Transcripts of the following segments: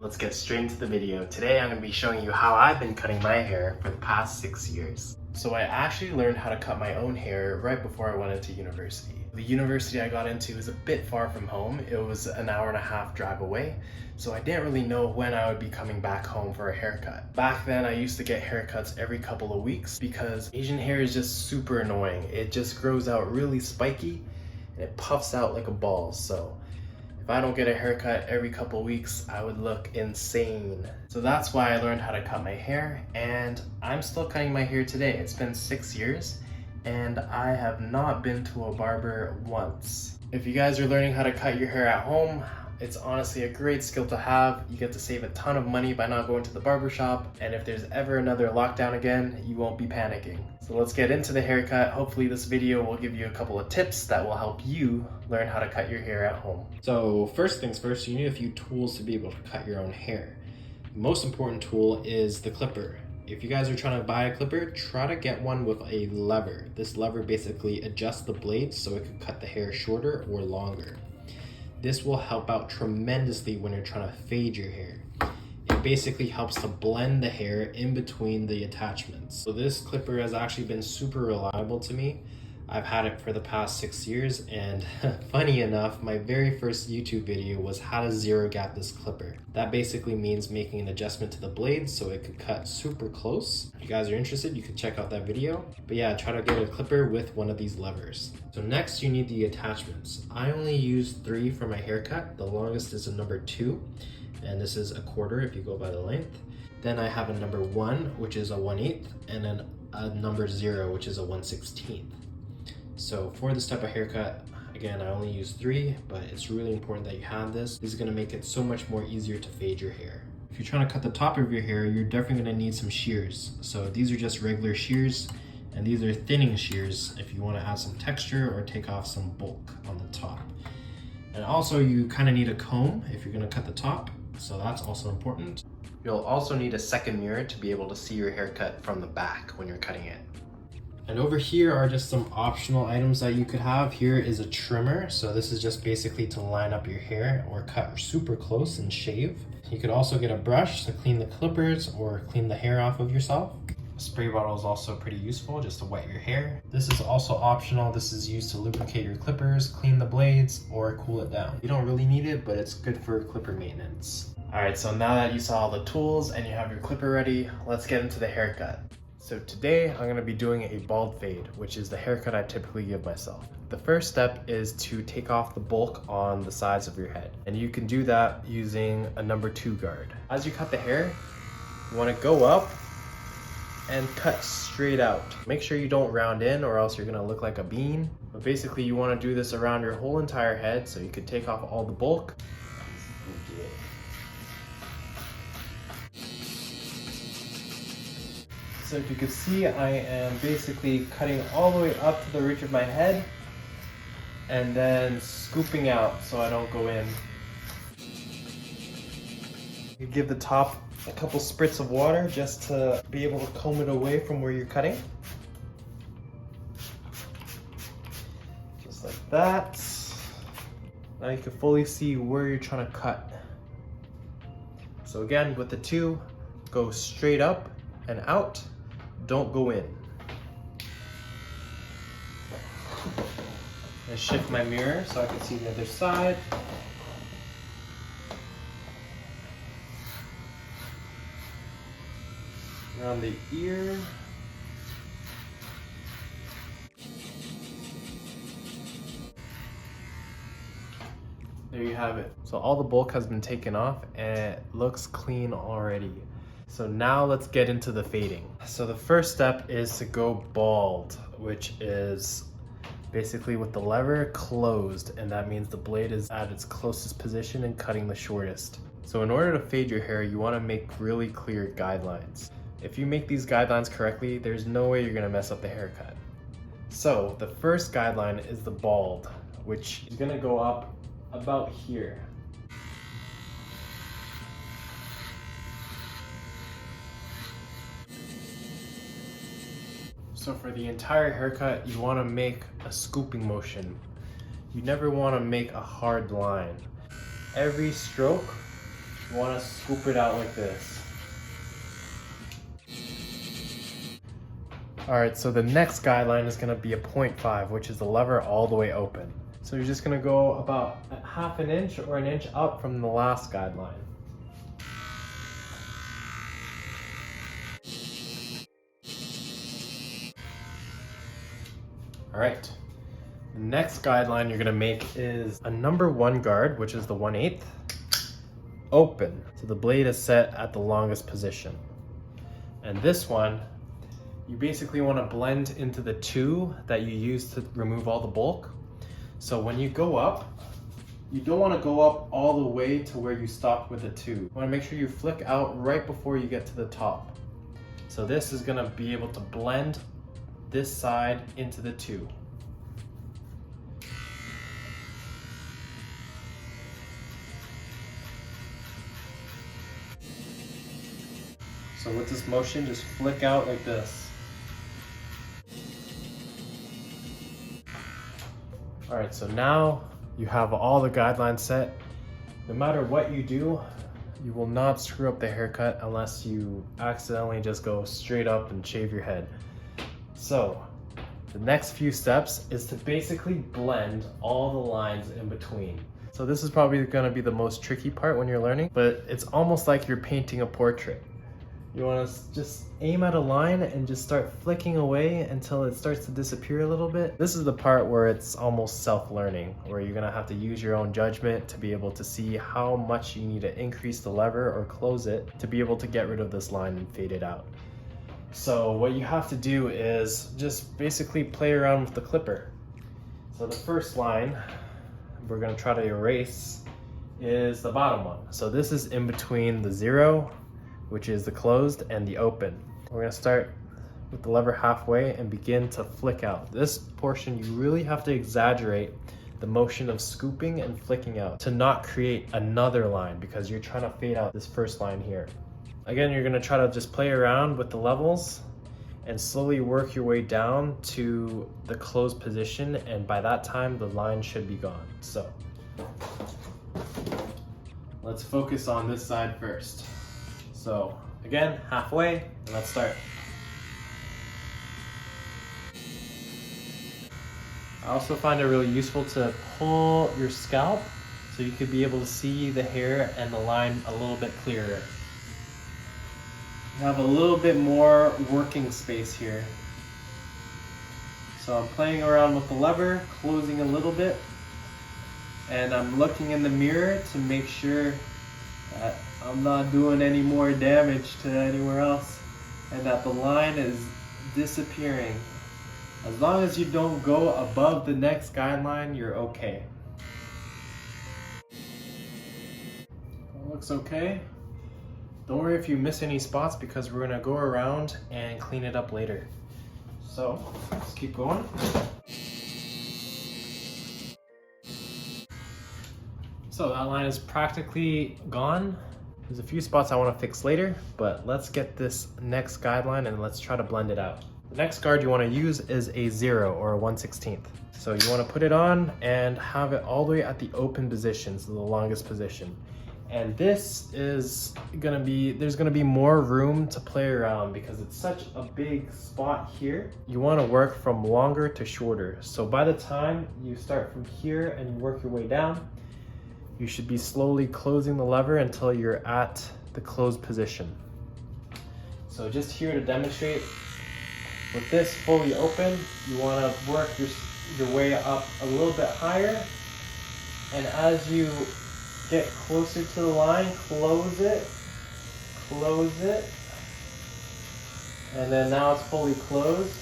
Let's get straight into the video. Today I'm going to be showing you how I've been cutting my hair for the past 6 years. So I actually learned how to cut my own hair right before I went into university. The university I got into is a bit far from home. It was an hour-and-a-half drive away, so I didn't really know when I would be coming back home for a haircut. Back then I used to get haircuts every couple of weeks because Asian hair is just super annoying. It just grows out really spiky and it puffs out like a ball. So if I don't get a haircut every couple weeks, I would look insane. So that's why I learned how to cut my hair, and I'm still cutting my hair today. It's been 6 years, and I have not been to a barber once. If you guys are learning how to cut your hair at home, it's honestly a great skill to have. You get to save a ton of money by not going to the barbershop, and if there's ever another lockdown again, you won't be panicking. So let's get into the haircut. Hopefully this video will give you a couple of tips that will help you learn how to cut your hair at home. So first things first, you need a few tools to be able to cut your own hair. The most important tool is the clipper. If you guys are trying to buy a clipper, try to get one with a lever. This lever basically adjusts the blade so it can cut the hair shorter or longer. This will help out tremendously when you're trying to fade your hair. It basically helps to blend the hair in between the attachments. So this clipper has actually been super reliable to me. I've had it for the past 6 years, and funny enough, my very first YouTube video was how to zero gap this clipper. That basically means making an adjustment to the blade so it could cut super close. If you guys are interested, you can check out that video. But yeah, try to get a clipper with one of these levers. So next you need the attachments. I only use 3 for my haircut. The longest is a number 2, and this is a 1/4 if you go by the length. Then I have a number 1, which is a 1/8, and then a number 0, which is a 1/16. So for this type of haircut, again, I only use 3, but it's really important that you have this. This is gonna make it so much more easier to fade your hair. If you're trying to cut the top of your hair, you're definitely gonna need some shears. So these are just regular shears, and these are thinning shears if you wanna add some texture or take off some bulk on the top. And also you kinda need a comb if you're gonna cut the top, so that's also important. You'll also need a second mirror to be able to see your haircut from the back when you're cutting it. And over here are just some optional items that you could have. Here is a trimmer. So this is just basically to line up your hair or cut super close and shave. You could also get a brush to clean the clippers or clean the hair off of yourself. A spray bottle is also pretty useful just to wet your hair. This is also optional. This is used to lubricate your clippers, clean the blades, or cool it down. You don't really need it, but it's good for clipper maintenance. All right, so now that you saw all the tools and you have your clipper ready, let's get into the haircut. So today I'm gonna be doing a bald fade, which is the haircut I typically give myself. The first step is to take off the bulk on the sides of your head. And you can do that using a number 2 guard. As you cut the hair, you wanna go up and cut straight out. Make sure you don't round in or else you're gonna look like a bean. But basically you wanna do this around your whole entire head so you can take off all the bulk. So if you can see, I am basically cutting all the way up to the ridge of my head and then scooping out so I don't go in. You give the top a couple spritz of water just to be able to comb it away from where you're cutting. Just like that. Now you can fully see where you're trying to cut. So again, with the 2, go straight up and out. Don't go in. I shift my mirror so I can see the other side. Around the ear. There you have it. So all the bulk has been taken off and it looks clean already. So now let's get into the fading. So the first step is to go bald, which is basically with the lever closed, and that means the blade is at its closest position and cutting the shortest. So in order to fade your hair, you want to make really clear guidelines. If you make these guidelines correctly, there's no way you're gonna mess up the haircut. So the first guideline is the bald, which is gonna go up about here. So for the entire haircut, you want to make a scooping motion. You never want to make a hard line. Every stroke You want to scoop it out like this. Alright, so the next guideline is going to be a 0.5, which is the lever all the way open. So you're just going to go about half an inch or an inch up from the last guideline. Alright, the next guideline you're going to make is a number 1 guard, which is the 1/8, open. So the blade is set at the longest position. And this one, you basically want to blend into the 2 that you use to remove all the bulk. So when you go up, you don't want to go up all the way to where you stopped with the 2. You want to make sure you flick out right before you get to the top. So this is going to be able to blend this side into the 2. So with this motion, just flick out like this. All right, so now you have all the guidelines set. No matter what you do, you will not screw up the haircut unless you accidentally just go straight up and shave your head. So the next few steps is to basically blend all the lines in between. So this is probably gonna be the most tricky part when you're learning, but it's almost like you're painting a portrait. You want to just aim at a line and just start flicking away until it starts to disappear a little bit. This is the part where it's almost self-learning, where you're going to have to use your own judgment to be able to see how much you need to increase the lever or close it to be able to get rid of this line and fade it out. So what you have to do is just basically play around with the clipper. So the first line we're going to try to erase is the bottom one. So this is in between the 0, which is the closed, and the open. We're gonna start with the lever halfway and begin to flick out. This portion, you really have to exaggerate the motion of scooping and flicking out to not create another line, because you're trying to fade out this first line here. Again, you're gonna try to just play around with the levels and slowly work your way down to the closed position, and by that time, the line should be gone. So, let's focus on this side first. So again, halfway, and let's start. I also find it really useful to pull your scalp so you could be able to see the hair and the line a little bit clearer. You have a little bit more working space here. So I'm playing around with the lever, closing a little bit, and I'm looking in the mirror to make sure that I'm not doing any more damage to anywhere else and that the line is disappearing. As long as you don't go above the next guideline, you're okay. That looks okay. Don't worry if you miss any spots, because we're gonna go around and clean it up later. So let's keep going. So that line is practically gone. There's a few spots I want to fix later, but let's get this next guideline and let's try to blend it out. The next guard you want to use is a 0 or a 1/16. So you want to put it on and have it all the way at the open position, so the longest position. And this is gonna be, there's gonna be more room to play around because it's such a big spot here. You want to work from longer to shorter. So by the time you start from here and you work your way down, you should be slowly closing the lever until you're at the closed position. So just here to demonstrate, with this fully open, you want to work your way up a little bit higher. And as you get closer to the line, close it, and then now it's fully closed.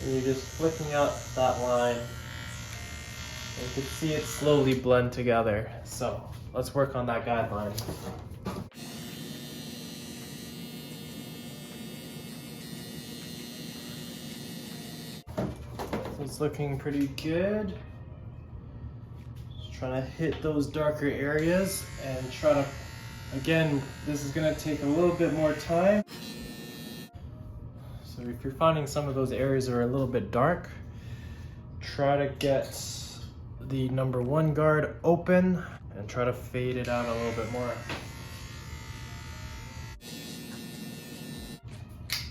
And you're just flicking out that line. You can see it slowly blend together. So let's work on that guideline. So it's looking pretty good. Just trying to hit those darker areas and try to, again, this is gonna take a little bit more time. So if you're finding some of those areas are a little bit dark, try to get the number 1 guard open and try to fade it out a little bit more.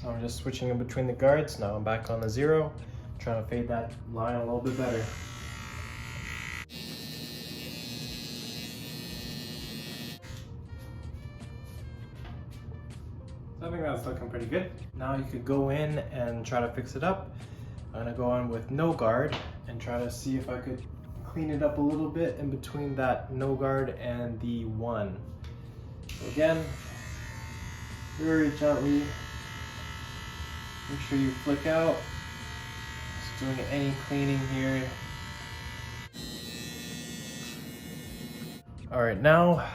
I'm just switching in between the guards. Now I'm back on the 0, trying to fade that line a little bit better. I think that's looking pretty good. Now you could go in and try to fix it up. I'm gonna go on with no guard and try to see if I could clean it up a little bit in between that no guard and the 1. So again, very gently. Make sure you flick out. Just doing any cleaning here. All right, now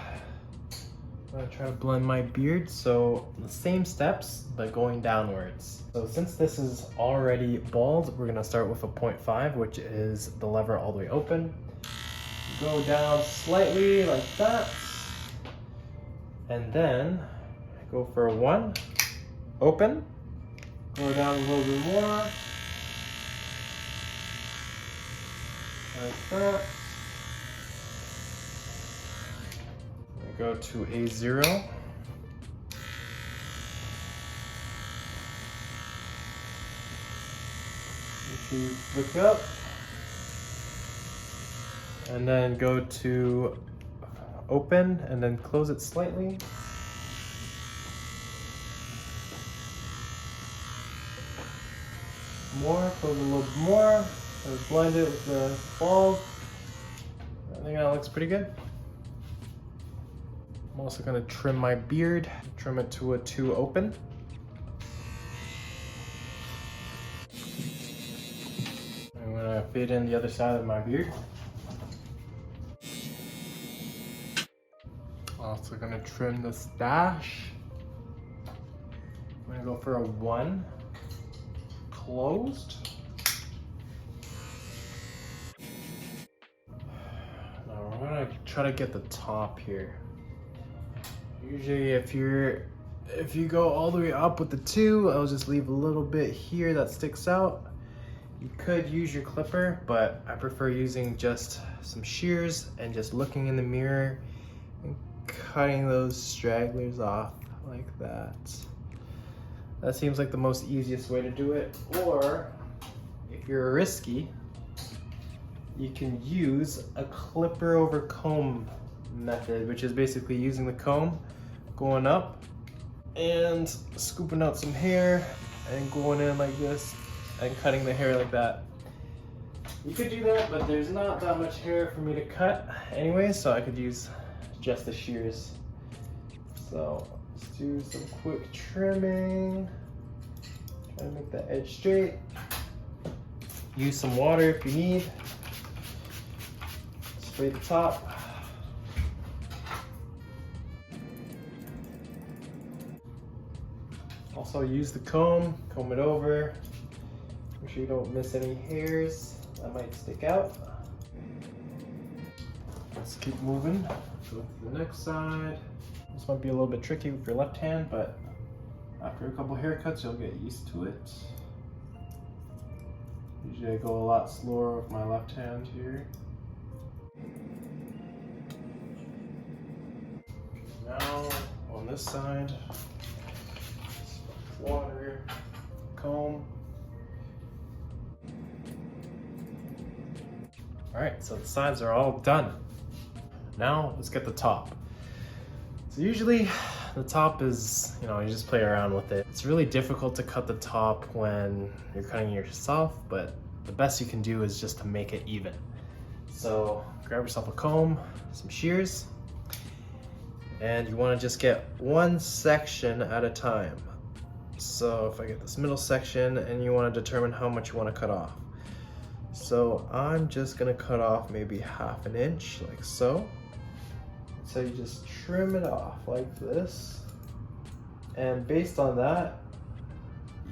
I'm gonna try to blend my beard. So the same steps, but going downwards. So since this is already bald, we're gonna start with a 0.5, which is the lever all the way open. Go down slightly like that. And then go for a 1, open. Go down a little bit more. Like that. Go to a 0. Make sure you look up. And then go to open and then close it slightly. More, close a little bit more. Let's blend it with the bald. I think that looks pretty good. I'm also gonna trim my beard, trim it to a 2 open. I'm gonna fade in the other side of my beard. Also gonna trim the stash. I'm gonna go for a 1. Closed. Now we're gonna try to get the top here. Usually if you go all the way up with the 2, I'll just leave a little bit here that sticks out. You could use your clipper, but I prefer using just some shears and just looking in the mirror and cutting those stragglers off like that. That seems like the most easiest way to do it. Or if you're risky, you can use a clipper over comb method, which is basically using the comb, going up and scooping out some hair and going in like this and cutting the hair like that. You could do that, but there's not that much hair for me to cut anyway, so I could use just the shears. So let's do some quick trimming. Try to make that edge straight. Use some water if you need. Spray the top. Also use the comb it over. Make sure you don't miss any hairs that might stick out. Let's keep moving. Go to the next side. This might be a little bit tricky with your left hand, but after a couple haircuts, you'll get used to it. Usually I go a lot slower with my left hand here. Now on this side, water, comb. All right, so the sides are all done. Now let's get the top. So usually the top is, you just play around with it. It's really difficult to cut the top when you're cutting it yourself, but the best you can do is just to make it even. So grab yourself a comb, some shears, and you want to just get one section at a time. So if I get this middle section and you want to determine how much you want to cut off. So I'm just gonna cut off maybe 1/2 inch like so. So you just trim it off like this. And based on that,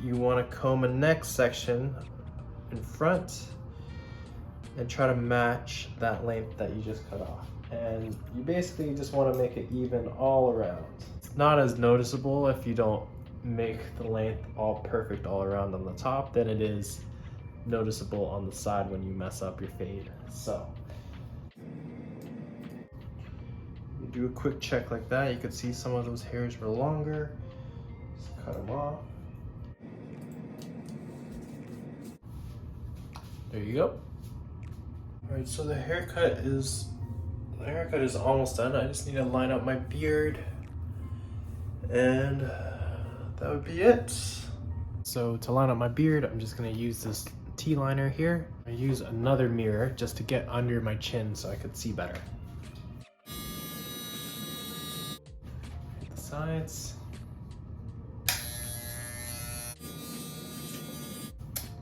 you want to comb a next section in front and try to match that length that you just cut off. And you basically just want to make it even all around. It's not as noticeable if you don't make the length all perfect all around on the top than it is noticeable on the side when you mess up your fade. So You do a quick check like that. You could see some of those hairs were longer. Just cut them off. There you go. All right, so the haircut is almost done. I just need to line up my beard, and that would be it. So to line up my beard, I'm just gonna use this T-liner here. I use another mirror just to get under my chin so I could see better. Hit the sides.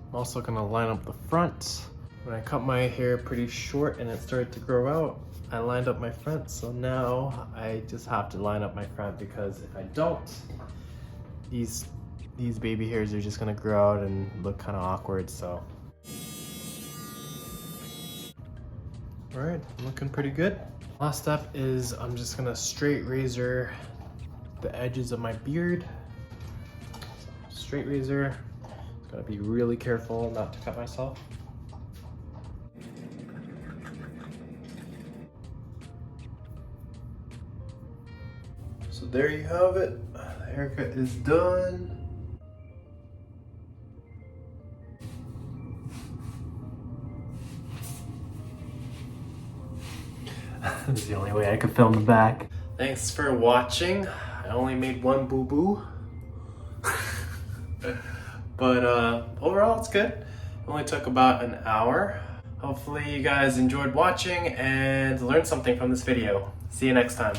I'm also gonna line up the front. When I cut my hair pretty short and it started to grow out, I lined up my front. So now I just have to line up my front, because if I don't, these baby hairs are just gonna grow out and look kind of awkward. So, all right, looking pretty good. Last step is I'm just gonna straight razor the edges of my beard. Straight razor. Gotta be really careful not to cut myself. So there you have it. The haircut is done. This is the only way I could film the back. Thanks for watching. I only made one boo-boo. But overall, it's good. It only took about an hour. Hopefully you guys enjoyed watching and learned something from this video. See you next time.